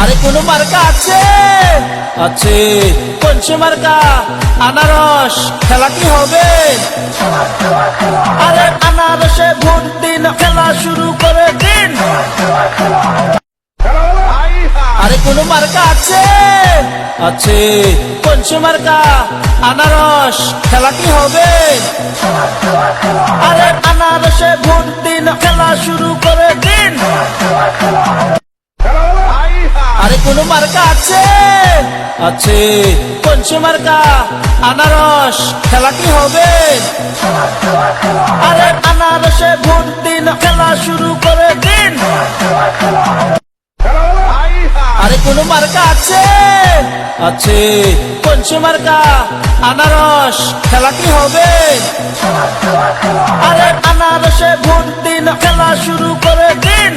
আরে কোন মার্কা আছে? আছে। কোন সে মার্কা? আনারস। খেলা কি হবে? আরে আনারসে ভোট দিন, খেলা শুরু করে দিন। আরে কোন মার্কা আছে? আছে। কোন সে মার্কা? আনারস। খেলা কি হবে? আরে আনারসে ভোট দিন, খেলা শুরু করে দিন। আরে কোন মার্কা আছে? আছে। কোন সে মার্কা? আনারস। খেলা কি হবে? আরে আনারসে ভোট দিন, খেলা শুরু করে দিন। আরে কোন মার্কা আছে? আছে। কোন সে মার্কা? আনারস। খেলা কি হবে? আরে আনারসে ভোট দিন, খেলা শুরু করে দিন।